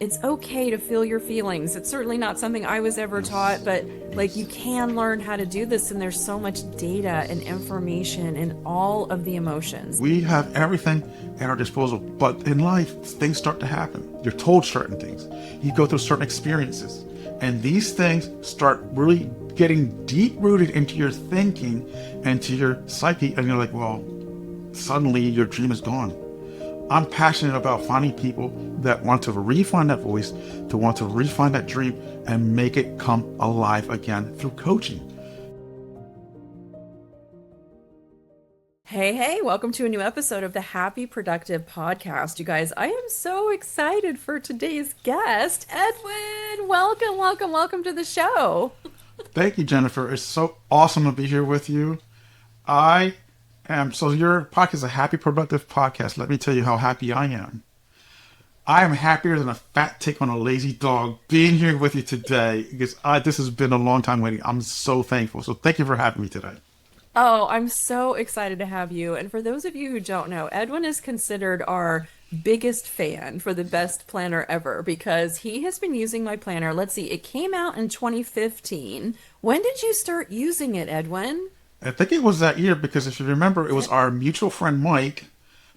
It's okay to feel your feelings. It's certainly not something I was ever taught, Yes. but like you Yes. can learn how to do this, and there's so much data and information in all of the emotions. We have everything at our disposal, but in life, things start to happen. You're told certain things. You go through certain experiences, and these things start really getting deep rooted into your thinking and to your psyche, and you're like, well, suddenly your dream is gone. I'm passionate about finding people that want to refine that voice, to want to refine that dream and make it come alive again through coaching. Hey, hey, welcome to a new episode of the Happy Productive Podcast. You guys, I am so excited for today's guest, Edwin. Welcome, welcome, welcome to the show. Thank you, Jennifer. It's so awesome to be here with you. I so your podcast is a happy, productive podcast. Let me tell you how happy I am. I am happier than a fat tick on a lazy dog being here with you today because this has been a long time waiting. I'm so thankful. So thank you for having me today. Oh, I'm so excited to have you. And for those of you who don't know, Edwin is considered our biggest fan for the best planner ever because he has been using my planner. Let's see, it came out in 2015. When did you start using it, Edwin? I think it was that year because if you remember, it was our mutual friend Mike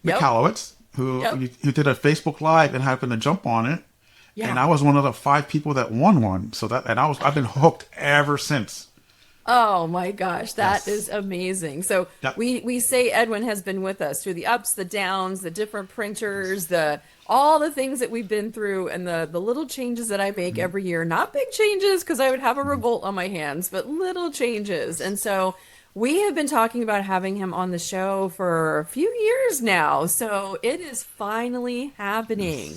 Yep. McAllowitz who Yep. who did a Facebook Live and happened to jump on it, and Yeah. I was one of the 5 people that won one. So that and I've been hooked ever since. Oh my gosh, that is Yes. amazing. So Yep. we say Edwin has been with us through the ups, the downs, the different printers, the all the things that we've been through and the little changes that I make every year. Not big changes because I would have a revolt on my hands, but little changes. And so we have been talking about having him on the show for a few years now. So it is finally happening.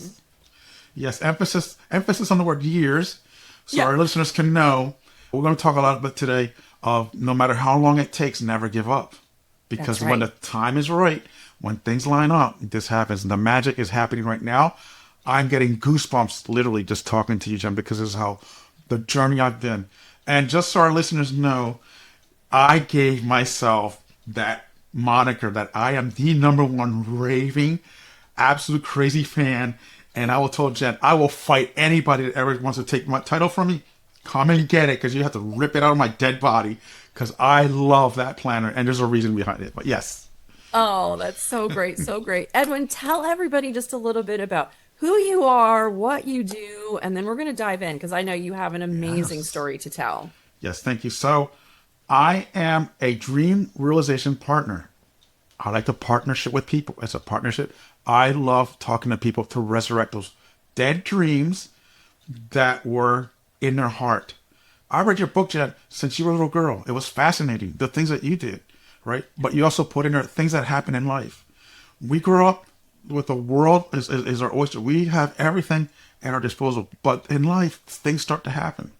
Yes, emphasis on the word years, so Yeah, our listeners can know. We're going to talk a lot about today of no matter how long it takes, never give up. that's Because when right. the time is right, when things line up, this happens. The magic is happening right now. I'm getting goosebumps literally just talking to you, Jen, because this is how the journey I've been. And just so our listeners know, I gave myself that moniker that I am the number one raving, absolute crazy fan. And I will tell Jen, I will fight anybody that ever wants to take my title from me. Come and get it because you have to rip it out of my dead body because I love that planner and there's a reason behind it. But yes, Oh, that's so great, so great. Edwin, tell everybody just a little bit about who you are, what you do, and then we're going to dive in because I know you have an amazing yes, story to tell. yes, thank you. So I am a dream realization partner. I like to partnership with people. It's a partnership. I love talking to people to resurrect those dead dreams that were in their heart. I read your book, Jen, since you were a little girl. It was fascinating, the things that you did, right? But you also put in there things that happen in life. We grow up with the world is our oyster. We have everything at our disposal. But in life, things start to happen.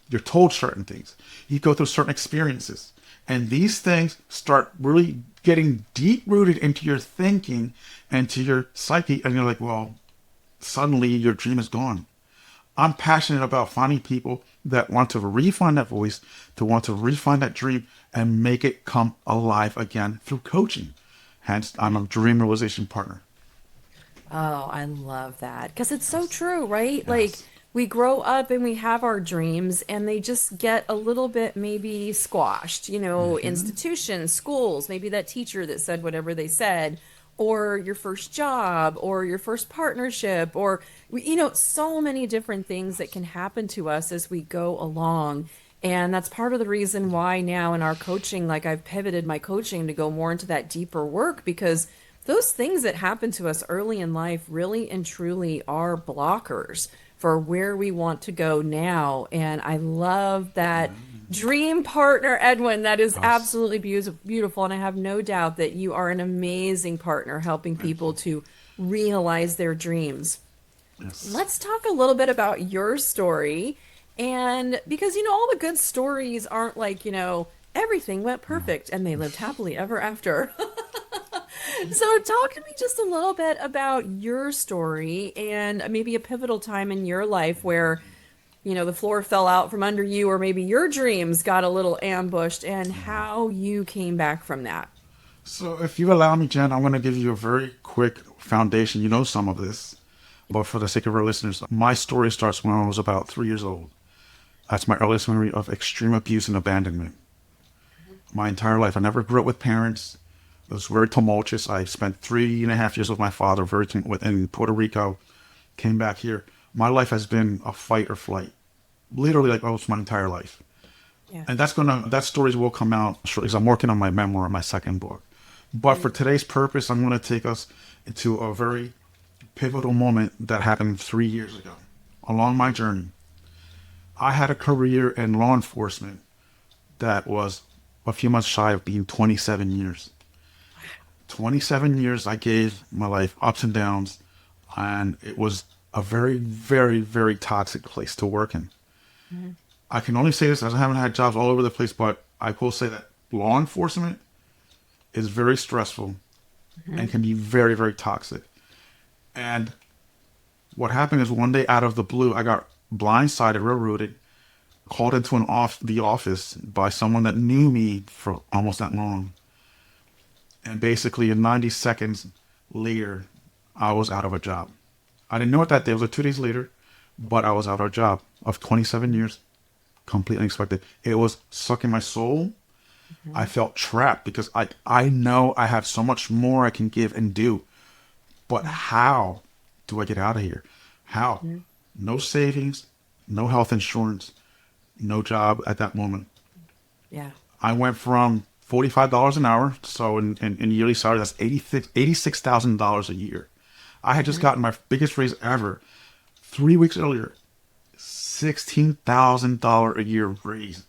You're told certain things. You go through certain experiences. And these things start really getting deep rooted into your thinking and to your psyche. And you're like, well, suddenly your dream is gone. I'm passionate about finding people that want to refine that voice, to want to refine that dream and make it come alive again through coaching. Hence, I'm a dream realization partner. Oh, I love that because it's so true, right? Like Yes. we grow up and we have our dreams and they just get a little bit maybe squashed, institutions, schools, maybe that teacher that said whatever they said, or your first job, or your first partnership, or, so many different things that can happen to us as we go along. And that's part of the reason why now in our coaching, like I've pivoted my coaching to go more into that deeper work because those things that happen to us early in life really and truly are blockers for where we want to go now. And I love that dream partner, Edwin. That is Yes. absolutely beautiful. And I have no doubt that you are an amazing partner helping Thank people you. to realize their dreams. Yes. Let's talk a little bit about your story. And because, all the good stories aren't like, everything went perfect and they lived happily ever after. So, talk to me just a little bit about your story and maybe a pivotal time in your life where, the floor fell out from under you, or maybe your dreams got a little ambushed, and how you came back from that. So, if you allow me, Jen, I'm going to give you a very quick foundation. You know some of this. But for the sake of our listeners, my story starts when I was about 3 years old. That's my earliest memory of extreme abuse and abandonment. My entire life, I never grew up with parents. It was very tumultuous. I spent 3.5 years with my father, in Puerto Rico. Came back here. My life has been a fight or flight, literally like almost my entire life. Yeah. And that stories will come out shortly because I'm working on my memoir, my second book. But for today's purpose, I'm going to take us into a very pivotal moment that happened 3 years ago. Along my journey, I had a career in law enforcement that was a few months shy of being 27 years. 27 years I gave my life ups and downs, and it was a very, very, very toxic place to work in. Mm-hmm. I can only say this as I haven't had jobs all over the place, but I will say that law enforcement is very stressful and can be very, very toxic. And what happened is one day out of the blue, I got blindsided, railroaded, called into the office by someone that knew me for almost that long. And basically, in 90 seconds later, I was out of a job. I didn't know it that day. It was 2 days later, but I was out of a job of 27 years. Completely unexpected. It was sucking my soul. I felt trapped because I know I have so much more I can give and do. But how do I get out of here? How? No savings, no health insurance, no job at that moment. Yeah. I went from $45 an hour, so in yearly salary, that's $86,000 a year. I had just gotten my biggest raise ever. 3 weeks earlier, $16,000 a year raise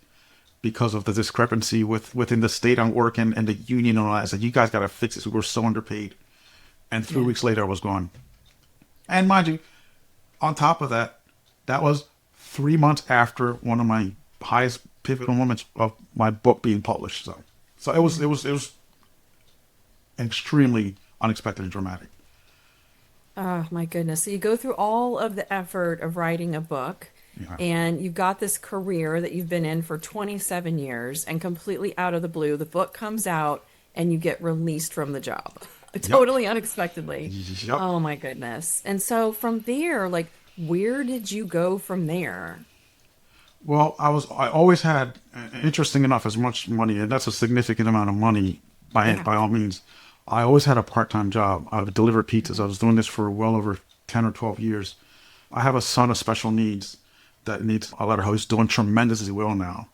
because of the discrepancy within the state I'm working and the union and all that. I said, you guys got to fix this. We were so underpaid. And 3 weeks later, I was gone. And mind you, on top of that, that was 3 months after one of my highest pivotal moments of my book being published. So it was extremely unexpected and dramatic. Oh my goodness. So you go through all of the effort of writing a book, Yeah. and you've got this career that you've been in for 27 years, and completely out of the blue, the book comes out and you get released from the job. Yep. Totally unexpectedly. Yep. Oh my goodness. And so from there, like, where did you go from there? Well, I always had, interesting enough, as much money, and that's a significant amount of money Yeah. by all means. I always had a part-time job. I would deliver pizzas. I was doing this for well over 10 or 12 years. I have a son of special needs that needs a lot of help. He's doing tremendously well now.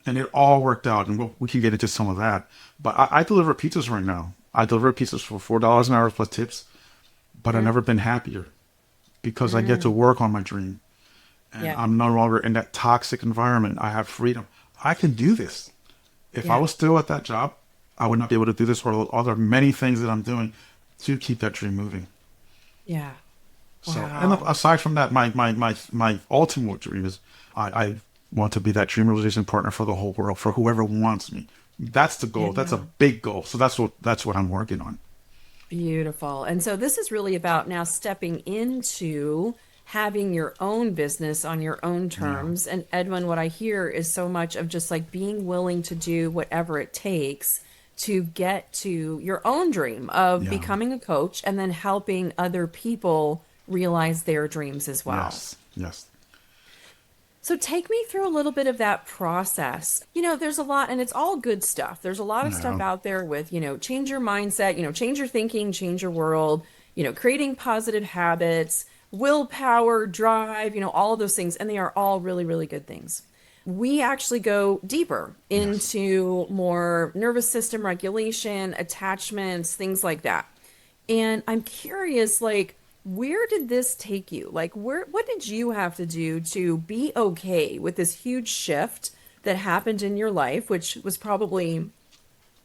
And it all worked out, and we can get into some of that. But I deliver pizzas right now. I deliver pizzas for $4 an hour plus tips, but I've never been happier because I get to work on my dream. And Yeah. I'm no longer in that toxic environment. I have freedom. I can do this. If I Yeah. was still at that job, I would not be able to do this or other many things that I'm doing to keep that dream moving. Yeah. So, and Wow. aside from that, my ultimate dream is I want to be that dream realization partner for the whole world, for whoever wants me. That's the goal. That's a Yeah. big goal. So that's what I'm working on. Beautiful. And so this is really about now stepping into having your own business on your own Yeah. terms. And Edwin, what I hear is so much of just like being willing to do whatever it takes to get to your own dream of Yeah. becoming a coach and then helping other people realize their dreams as well. Yes. Yes. So take me through a little bit of that process. There's a lot, and it's all good stuff. There's a lot of stuff Yeah. out there with, change your mindset, change your thinking, change your world, creating positive habits, willpower, drive, all of those things. And they are all really, really good things. We actually go deeper Yes. into more nervous system regulation, attachments, things like that. And I'm curious, like, where did this take you? Like, what did you have to do to be okay with this huge shift that happened in your life, which was probably,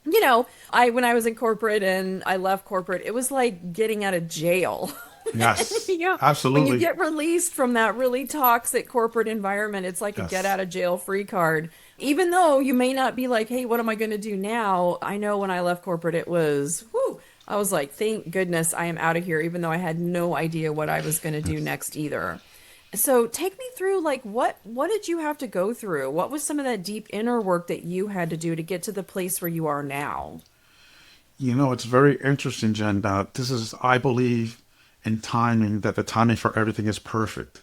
when I was in corporate and I left corporate, it was like getting out of jail. Yes. When you Absolutely. get released from that really toxic corporate environment, it's like a get Yes. out of jail free card. Even though you may not be like, hey, what am I going to do now? I know when I left corporate, it was, whew, I was like, thank goodness I am out of here, even though I had no idea what I was going to do Yes. next either. So take me through, like, what did you have to go through? What was some of that deep inner work that you had to do to get to the place where you are now? It's very interesting, Jen. This is, I believe, and timing, that the timing for everything is perfect.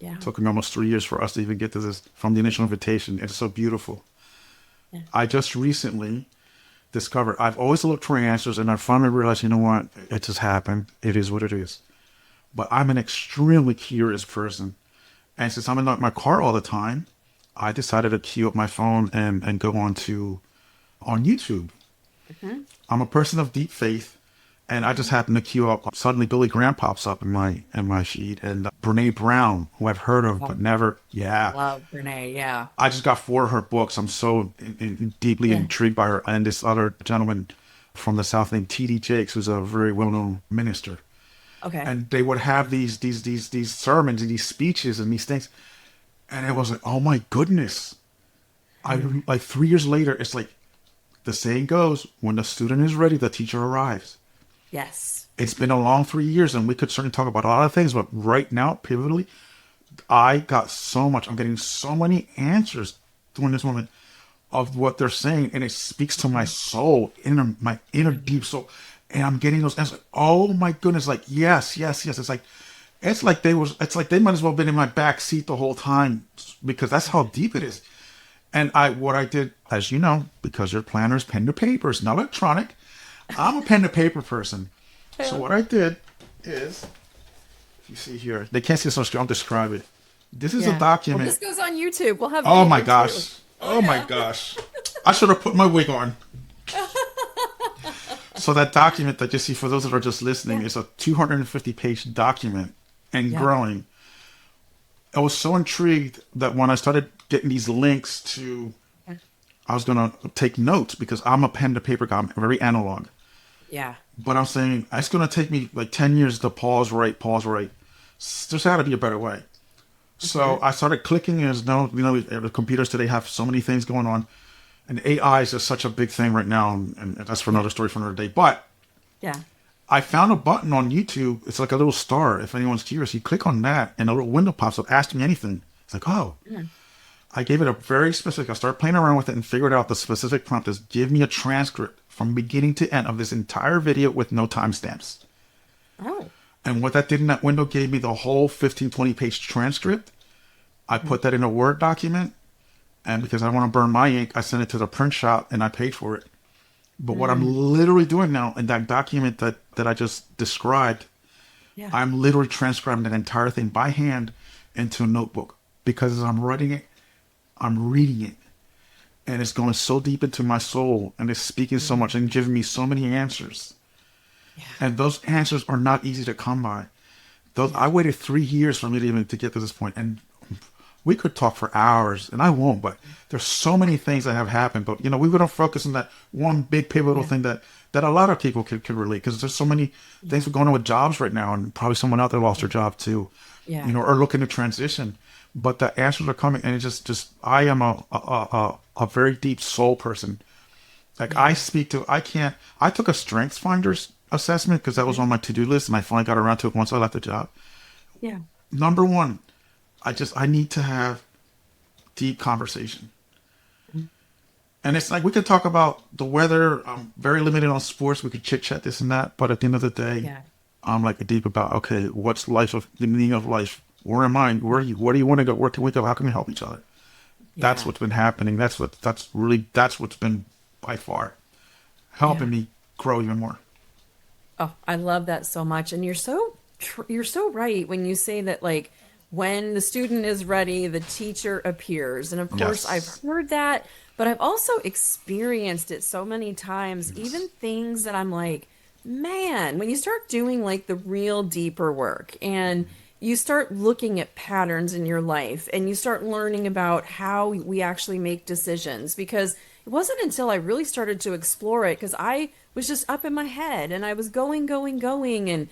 Yeah. It took me almost 3 years for us to even get to this from the initial invitation. It's so beautiful. Yeah. I just recently discovered I've always looked for answers, and I finally realized, you know what? It just happened. It is what it is. But I'm an extremely curious person. And since I'm in my car all the time, I decided to queue up my phone and go on YouTube. Hmm. I'm a person of deep faith, and I just happened to queue up. Suddenly, Billy Graham pops up in my feed, and Brene Brown, who I've heard of but Love, never. Yeah, love Brene. Yeah. I just got 4 of her books. I'm so deeply Yeah. intrigued by her, and this other gentleman from the South named T.D. Jakes, who's a very well-known minister. Okay. And they would have these sermons and these speeches and these things, and it was like, oh my goodness! Mm. I like 3 years later, it's like the saying goes, when the student is ready, the teacher arrives. Yes. It's been a long 3 years, and we could certainly talk about a lot of things, but right now, pivotally, I got so much. I'm getting so many answers during this moment of what they're saying, and it speaks to my soul, my inner deep soul, and I'm getting those answers. Oh my goodness! Like yes, yes, yes. It's like they might as well have been in my back seat the whole time because that's how deep it is. And what I did, as you know, because your planner is pen to paper, it's not electronic. I'm a pen to paper person. So Yeah. what I did is, if you see here, they can't see this on screen. I'll describe it. This is a Yeah. Well, document. this goes on YouTube. We'll have Oh my video too. gosh. Oh Oh my yeah. gosh. I should have put my wig on. So that document that you see, for those that are just listening, Yeah. is a 250-page document and Yeah. growing. I was so intrigued that when I started getting these links to, Yeah. I was going to take notes because I'm a pen to paper guy. I'm very analog. Yeah. But I'm saying it's going to take me like 10 years to pause, right, pause, right. There's got to be a better way. So Hmm. I started clicking, as the computers today have so many things going on. And AI is just such a big thing right now. And that's for Yeah. another story for another day. But Yeah. I found a button on YouTube. It's like a little star. If anyone's curious, you click on that and a little window pops up. Ask me anything. It's like, oh, Mm. I gave it a very specific. I started playing around with it and figured out the specific prompt is give me a transcript from beginning to end of this entire video with no timestamps. Oh. And what that did in that window gave me the whole 15, 20-page transcript. I Mm. put that in a Word document. And because I want to burn my ink, I sent it to the print shop and I paid for it. But what I'm Mm. literally doing now in that document that I just described, Yeah. I'm literally transcribing that entire thing by hand into a notebook. Because as I'm writing it, I'm reading it. And it's going so deep into my soul and it's speaking so Mm. much and giving me so many answers. Yeah. And those answers are not easy to come by. Those Yeah. I waited 3 years for me to even to get to this point. And we could talk for hours, and I won't, but there's so many things that have happened. But we don't focus on that one big pivotal Yeah. thing that a lot of people could relate, because there's so many things going on with jobs right now, and probably someone out there lost their job too, Yeah. or looking to transition. But the answers are coming, and it's just I am a very deep soul person. Like Yeah. I took a Strengths Finders assessment because that was Okay. on my to-do list, and I finally got around to it once I left the job. Yeah. Number one, I need to have deep conversation. Mm. And it's like we could talk about the weather. I'm very limited on sports. We could chit chat this and that. But at the end of the day, Yeah. I'm like deep about, okay, what's life of the meaning of life? Where am I? Where are you? Where do you want to go? Where can we go? How can we help each other? That's Yeah. what's been happening. That's what's been by far Yeah. helping me grow even more. Oh, I love that so much. And you're so right when you say that, like, when the student is ready, the teacher appears. And of course, I've Yes. heard that, but I've also experienced it so many times, Yes. even things that I'm like, man, when you start doing like the real deeper work and you start looking at patterns in your life and you start learning about how we actually make decisions, because it wasn't until I really started to explore it, because I was just up in my head and I was going, going, going, and,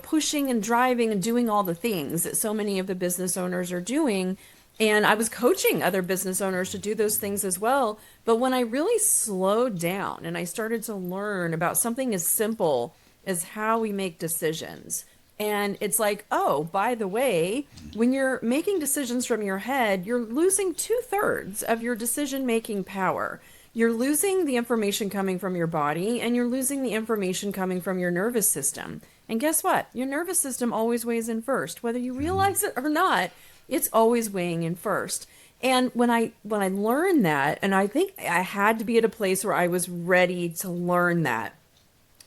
pushing and driving and doing all the things that so many of the business owners are doing. And I was coaching other business owners to do those things as well. But when I really slowed down and I started to learn about something as simple as how we make decisions, and it's like, oh, by the way, when you're making decisions from your head, you're losing two-thirds of your decision-making power. You're losing the information coming from your body, and you're losing the information coming from your nervous system. And guess what? Your nervous system always weighs in first. Whether you realize it or not, it's always weighing in first. And when I learned that, and I think I had to be at a place where I was ready to learn that.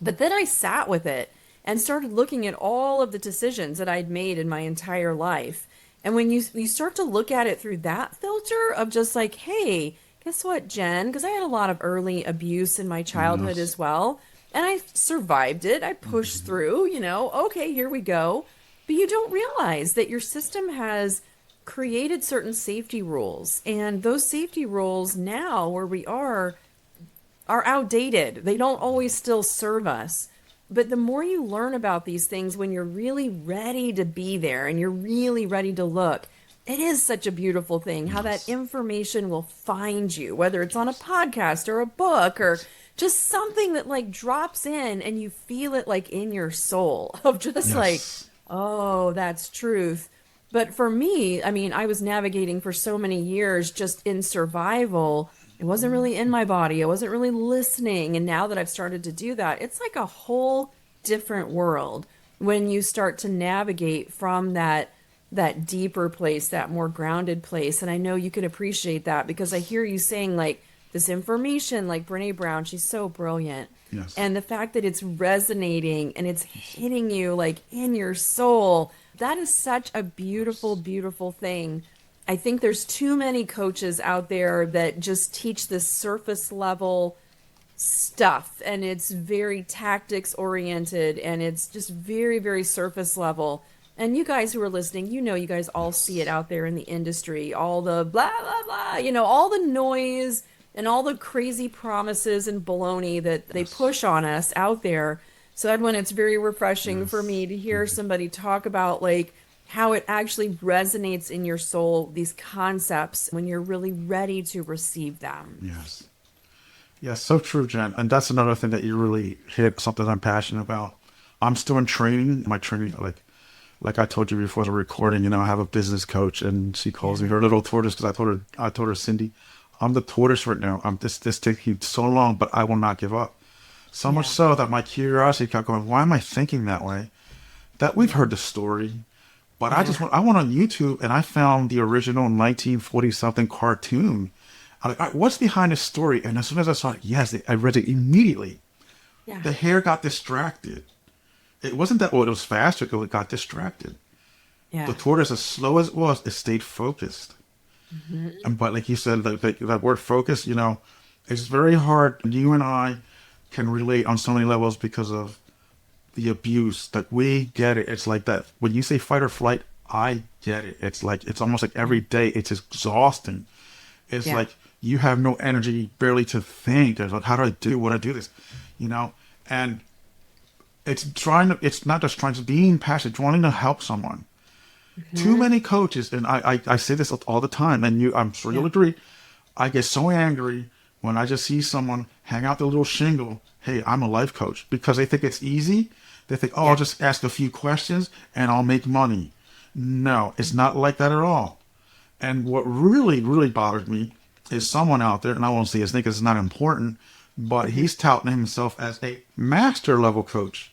But then I sat with it and started looking at all of the decisions that I'd made in my entire life. And when you start to look at it through that filter of just like, hey, guess what, Jen? Because I had a lot of early abuse in my childhood Yes. as well. And I survived it. I pushed through, okay, here we go. But you don't realize that your system has created certain safety rules. And those safety rules now, where we are outdated. They don't always still serve us. But the more you learn about these things, when you're really ready to be there and you're really ready to look, it is such a beautiful thing how that Yes. information will find you, whether it's on a podcast or a book or just something that like drops in and you feel it like in your soul of just like, Yes. oh, that's truth. But for me, I mean, I was navigating for so many years just in survival. It wasn't really in my body. I wasn't really listening. And now that I've started to do that, it's like a whole different world when you start to navigate from that deeper place, that more grounded place. And I know you can appreciate that because I hear you saying like this information, like Brene Brown, she's so brilliant. Yes. And the fact that it's resonating and it's hitting you like in your soul, that is such a beautiful, beautiful thing. I think there's too many coaches out there that just teach this surface level stuff and it's very tactics oriented and it's just very, very surface level. And you guys who are listening, you guys all see it out there in the industry, all the blah, blah, blah, all the noise and all the crazy promises and baloney that they Yes. push on us out there. So, Edwin, it's very refreshing for Yes. me to hear somebody talk about like how it actually resonates in your soul, these concepts, when you're really ready to receive them. Yes. Yes. So true, Jen. And that's another thing that you really hit, something I'm passionate about. I'm still in training. My training, like I told you before the recording, I have a business coach, and she calls me Yeah. her little tortoise because I told her, Cindy, I'm the tortoise right now. I'm this taking so long, but I will not give up. So much Yeah. so that my curiosity kept going. Why am I thinking that way? That we've heard the story, but Yeah. I went on YouTube and I found the original 1940 something cartoon. I like, "All right, what's behind this story?" And as soon as I saw it, yes, I read it immediately. Yeah. The hair got distracted. It wasn't that it was faster, it got distracted. The Yeah. tortoise, as slow as it was, it stayed focused. And but like you said, that word focus, it's very hard. You and I can relate on so many levels because of the abuse that we get it. It's like that. When you say fight or flight, I get it. It's almost like every day it's exhausting. It's Yeah. like you have no energy barely to think. It's like, how do I do when I do this? And it's not just trying to being passionate, wanting to help someone. Too Hmm. many coaches, and I say this all the time, and I'm sure you'll Yeah. agree. I get so angry when I just see someone hang out the little shingle. Hey, I'm a life coach because they think it's easy. They think, oh, I'll Yeah. just ask a few questions and I'll make money. No, it's not like that at all. And what really, really bothers me is someone out there, and I won't say his name because it's not important, but Hmm. he's touting himself as a master level coach.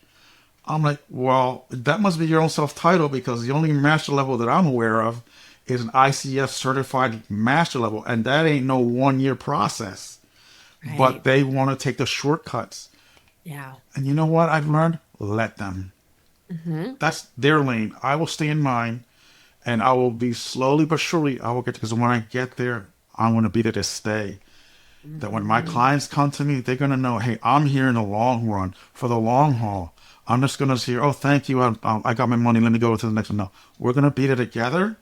I'm like, well, that must be your own self-title because the only master level that I'm aware of is an ICF certified master level, and that ain't no 1 year process. But Right. they want to take the shortcuts. Yeah. And you know what I've learned? Let them. Hmm. That's their lane. I will stay in mine, and I will be slowly but surely, I will get, because when I get there, I'm going to be there to stay. That when my Hmm. clients come to me, they're going to know, hey, I'm here in the long run, for the long haul. I'm just going to say, oh, thank you. I got my money. Let me go to the next one. No, we're going to be there together.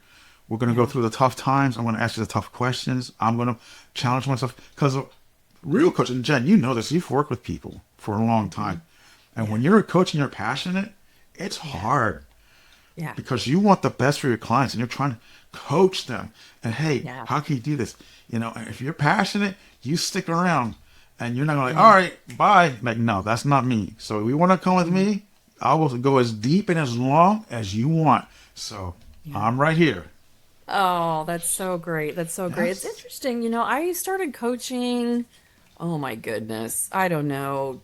We're going to go Yeah. through the tough times. I'm going to ask you the tough questions. I'm going to challenge myself. Because real coach, and Jen, you know this, you've worked with people for a long Hmm. time. And Yeah. when you're a coach and you're passionate, it's Yeah. hard Yeah. because you want the best for your clients and you're trying to coach them. And hey, Yeah. how can you do this? If you're passionate, you stick around and you're not going to like, Yeah. all right, bye. Like, no, that's not me. So if you want to come with me, I will go as deep and as long as you want. So Yeah. I'm right here. Oh, that's so great. That's so great. It's Yes. interesting. I started coaching, oh my goodness, I don't know,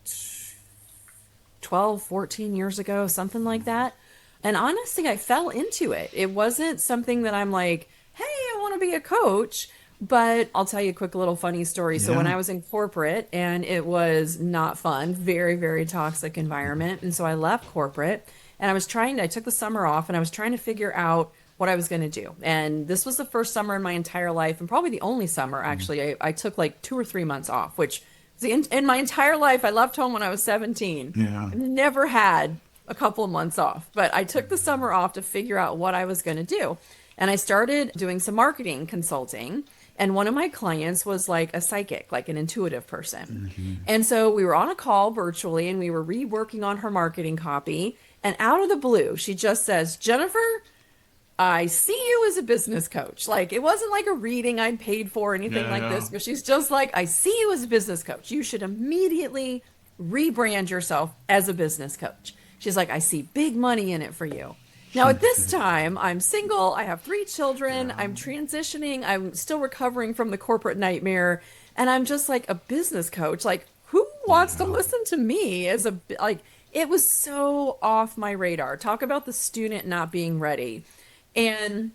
12, 14 years ago, something like that. And honestly, I fell into it. It wasn't something that I'm like, hey, I want to be a coach. But I'll tell you a quick little funny story. So when Yeah. I was in corporate, and it was not fun, very, very toxic environment. And so I left corporate, and I took the summer off, and I was trying to figure out what I was going to do. And this was the first summer in my entire life, and probably the only summer, actually. I took like 2 or 3 months off, which in my entire life, I left home when I was 17. Yeah. I've never had a couple of months off, but I took the summer off to figure out what I was going to do. And I started doing some marketing consulting. And one of my clients was like a psychic, like an intuitive person. And so we were on a call virtually, and we were reworking on her marketing copy. And out of the blue, she just says, Jennifer, I see you as a business coach. Like, it wasn't like a reading I'd paid for or anything Yeah, like yeah. this, but she's just like, I see you as a business coach. You should immediately rebrand yourself as a business coach. She's like, I see big money in it for you. Now, at this time, I'm single. I have 3 children. Yeah. I'm transitioning. I'm still recovering from the corporate nightmare. And I'm just like a business coach. Like, who wants to Yeah. listen to me as a, like, it was so off my radar. Talk about the student not being ready. And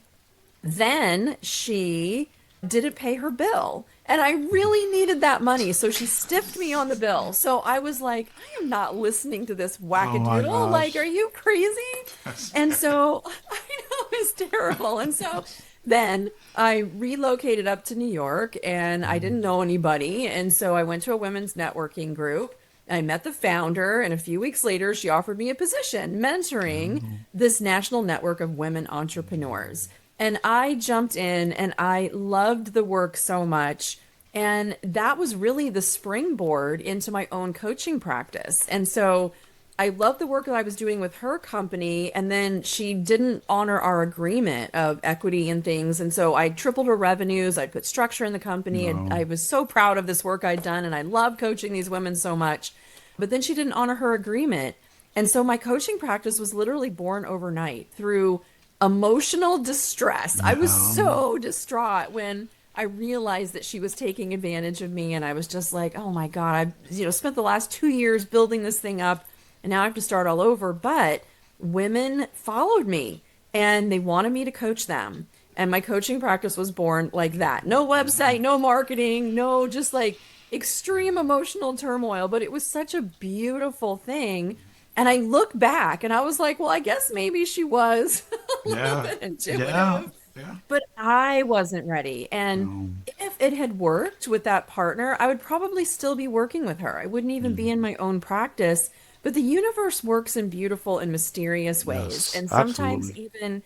then she didn't pay her bill. And I really needed that money. So she stiffed me on the bill. So I was like, I am not listening to this Oh my wackadoodle. Like, are gosh. you crazy? That's, And so I know it's terrible. And so then I relocated up to New York, and I didn't know anybody. And so I went to a women's networking group. I met the founder, and a few weeks later, she offered me a position mentoring this national network of women entrepreneurs. And I jumped in, and I loved the work so much. And that was really the springboard into my own coaching practice. And so I loved the work that I was doing with her company. And then she didn't honor our agreement of equity and things. And so I tripled her revenues. I put structure in the company. And no. I was so proud of this work I'd done. And I love coaching these women so much. But then she didn't honor her agreement. And so my coaching practice was literally born overnight through emotional distress. I was Yeah. so distraught when I realized that she was taking advantage of me, and I was just like, "Oh my God, I've spent the last 2 years building this thing up, and now I have to start all over." But women followed me, and they wanted me to coach them, and my coaching practice was born like that. No website, no marketing, no, just like extreme emotional turmoil. But it was such a beautiful thing. And I look back, and I was like, well, I guess maybe she was a little Yeah. bit Yeah. intuitive. Yeah. But I wasn't ready. And No. if it had worked with that partner, I would probably still be working with her. I wouldn't even be in my own practice. But the universe works in beautiful and mysterious ways. Yes. And sometimes Absolutely.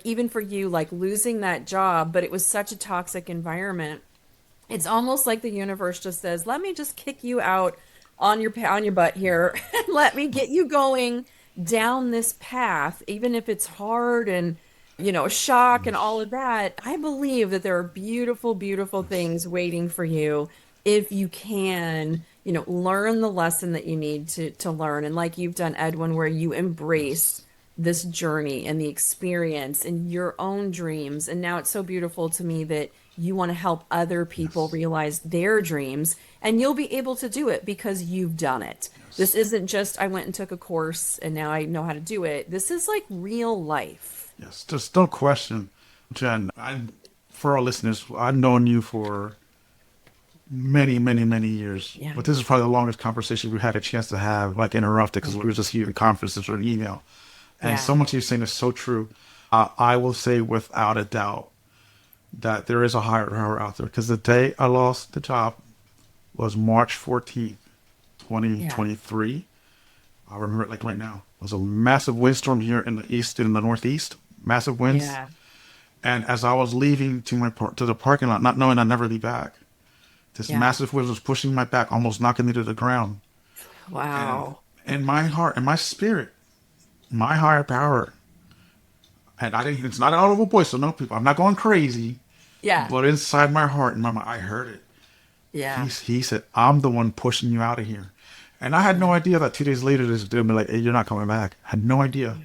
even for you, like losing that job, but it was such a toxic environment. It's almost like the universe just says, "Let me just kick you out on your butt here and let me get you going down this path, even if it's hard and shock and all of that." I believe that there are beautiful, beautiful things waiting for you if you can, learn the lesson that you need to learn. And like you've done, Edwin, where you embrace Yes. this journey and the experience and your own dreams. And now it's so beautiful to me that you want to help other people Yes. realize their dreams, and you'll be able to do it because you've done it. This Yes. isn't just I went and took a course and now I know how to do it. This is like real life. Yes. Just no question, Jen. For our listeners, I've known you for many, many, many years. Yeah. But this is probably the longest conversation we had a chance to have, like interrupted, because we were just here in conferences or an email. And Yeah. so much you're saying is so true. I will say without a doubt that there is a higher power out there. Because the day I lost the job was March 14th, Yeah. 2023. I remember it like right now. It was a massive windstorm here in the east and in the northeast. Massive winds. Yeah. And as I was leaving to the parking lot, not knowing I'd never be back, this Yeah. massive wave was pushing my back, almost knocking me to the ground. And Wow. in my heart, in my spirit, my higher power, and I didn't. It's not an audible voice, so no people. I'm not going crazy, Yeah. but inside my heart and my mind, I heard it. Yeah. He said, "I'm the one pushing you out of here," and I had no idea that 2 days later this would be like, "Hey, you're not coming back." I had no idea.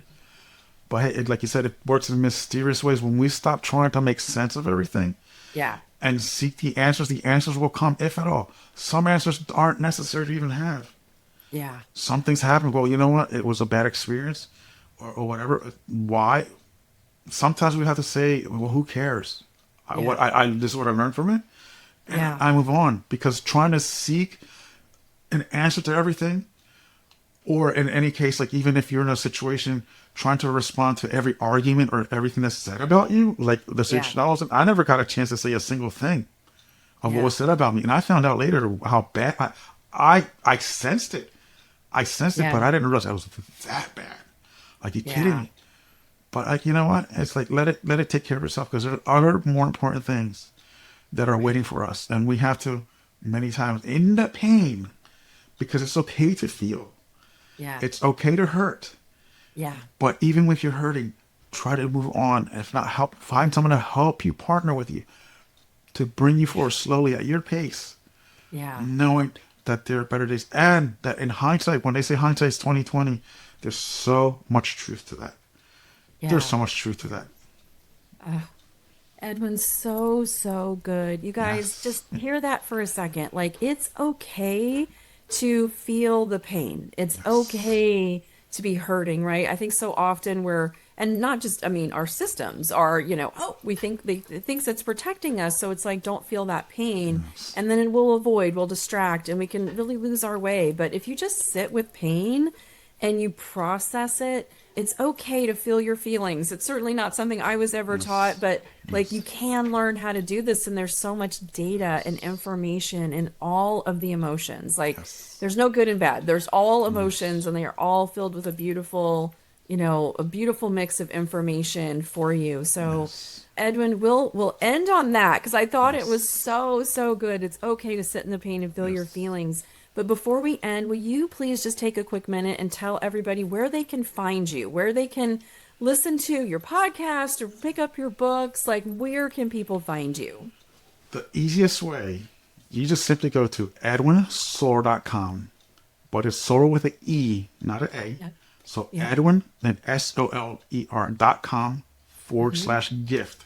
But hey, like you said, it works in mysterious ways. When we stop trying to make sense of everything Yeah. and seek the answers will come, if at all. Some answers aren't necessary to even have. Yeah. Something's happened. Well, you know what? It was a bad experience or whatever. Why? Sometimes we have to say, well, who cares? Yeah. This is what I learned from it. And Yeah. I move on because trying to seek an answer to everything, or in any case, like even if you're in a situation trying to respond to every argument or everything that's said about you, like the Yeah. situation I never got a chance to say a single thing of what Yeah. was said about me. And I found out later how bad I sensed it. I sensed it, Yeah. but I didn't realize it was that bad. Like, you kidding Yeah. me? But like, you know what? It's like let it take care of itself because there are other more important things that are Right. waiting for us, and we have to many times in the pain because it's okay to feel. Yeah. It's okay to hurt. Yeah. But even if you're hurting, try to move on. If not, help find someone to help you, partner with you, to bring you forward slowly at your pace, Yeah. knowing that there are better days, and that in hindsight, when they say hindsight is 2020, there's so much truth to that. There's Yeah. so much truth to that. Edwin, so, so good. You guys Yes. just hear that for a second. Like, it's okay to feel the pain. It's Yes. okay to be hurting, right? I think so often and not just, I mean, our systems are, oh, we think it thinks it's protecting us. So it's like, don't feel that pain. Yes. And then it will avoid, will distract, and we can really lose our way. But if you just sit with pain and you process it, it's okay to feel your feelings. It's certainly not something I was ever taught, Yes. but like you Yes. can learn how to do this. And there's so much data and information in all of the emotions. Like Yes. there's no good and bad. There's all Yes. emotions and they are all filled with a beautiful mix of information for you. So Yes. Edwin, we'll end on that because I thought it was Yes. so, so good. It's okay to sit in the pain and feel your Yes. feelings. But before we end, will you please just take a quick minute and tell everybody where they can find you, where they can listen to your podcast or pick up your books? Like, where can people find you? The easiest way, you just simply go to edwinsoler.com, but it's Soler with an E, not an A. Yeah. So Yeah. Edwin, then SOLER.com/gift.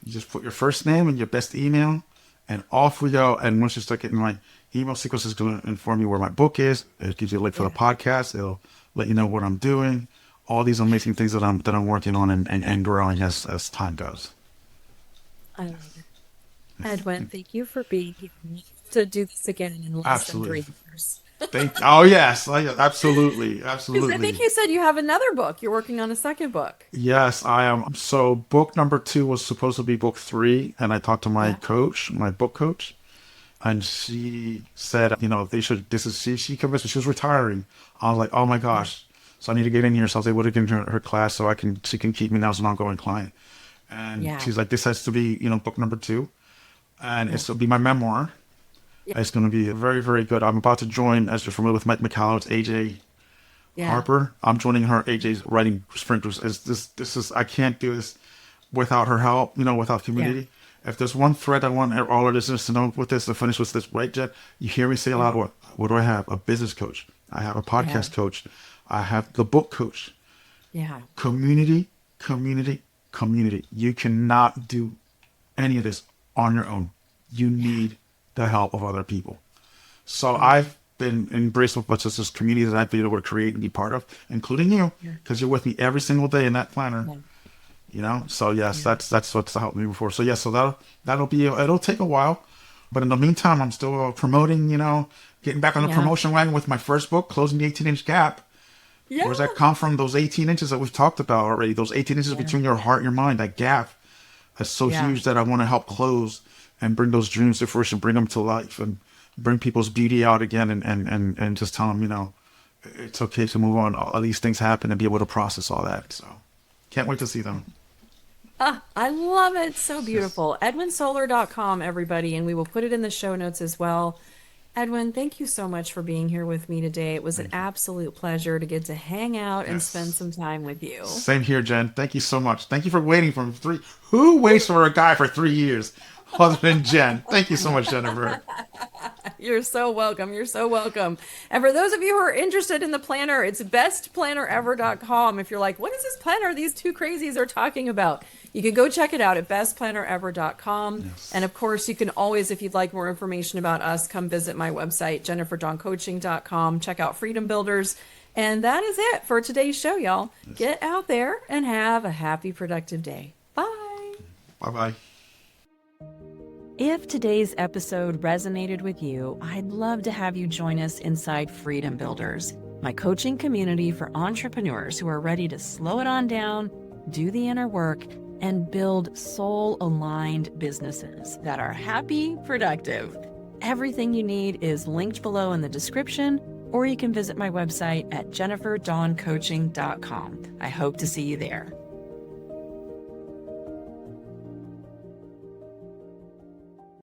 You just put your first name and your best email, and off we go. And once you start getting my email sequence, is going to inform you where my book is. It gives you a link for the Yeah. podcast. It'll let you know what I'm doing, all these amazing things that I'm working on and growing as time goes. I love it. Edwin, thank you for being here to do this again in less than Absolutely. 3 years. Oh yes, absolutely, Because I think absolutely. you said you have another book. You're working on a second book. Yes, I am. So book number two was supposed to be book three, and I talked to my Yeah. coach, my book coach, and she said, they should. This is she convinced me she was retiring. I was like, oh my Yeah. gosh. So I need to get in here. So I was able to get into her class so she can keep me now as an ongoing client. And Yeah. she's like, this has to be, book number two, and Yeah. it'll be my memoir. Yeah. It's going to be very, very good. I'm about to join, as you're familiar with Mike McCallow's AJ Yeah. Harper. I'm joining her. AJ's writing sprinklers. This is I can't do this without her help. Without Yeah. community. If there's one thread I want all our listeners to know with this, to finish with this, right, Jen? You hear me say a Yeah. lot. What do I have? A business coach. I have a Yeah. podcast coach. I have the book coach. Yeah. Community, community, community. You cannot do any of this on your own. You Yeah. need the help of other people. So Yeah. I've been embraced with what's this community that I've been able to create and be part of, including you, Yeah. because you're with me every single day in that planner. Yeah. So yes, Yeah. that's what's helped me before. So yes, so that'll be it'll take a while, but in the meantime, I'm still promoting. Getting back on the Yeah. promotion wagon with my first book, Closing the 18-inch Gap. Yeah. Where's that come from? Those 18 inches that we've talked about already. Those 18 inches Yeah. between your heart and your mind. That gap is so Yeah. huge that I want to help close and bring those dreams to fruition, bring them to life, and bring people's beauty out again, and just tell them, it's okay to move on. All these things happen and be able to process all that. So can't wait to see them. Ah, I love it. So Yes. beautiful. EdwinSoler.com, everybody, and we will put it in the show notes as well. Edwin, thank you so much for being here with me today. It was an Thank you. absolute pleasure to get to hang out and spend Yes. some time with you. Same here, Jen. Thank you so much. Thank you for waiting for 3. Who waits for a guy for 3 years other than Jen? Thank you so much, Jennifer. You're so welcome. You're so welcome. And for those of you who are interested in the planner, it's bestplannerever.com. If you're like, what is this planner these two crazies are talking about? You can go check it out at bestplannerever.com. Yes. And of course, you can always, if you'd like more information about us, come visit my website, jenniferdawncoaching.com. Check out Freedom Builders. And that is it for today's show, y'all. Yes. Get out there and have a happy, productive day. Bye. Bye-bye. If today's episode resonated with you, I'd love to have you join us inside Freedom Builders, my coaching community for entrepreneurs who are ready to slow it on down, do the inner work, and build soul-aligned businesses that are happy, productive. Everything you need is linked below in the description, or you can visit my website at jenniferdawncoaching.com. I hope to see you there.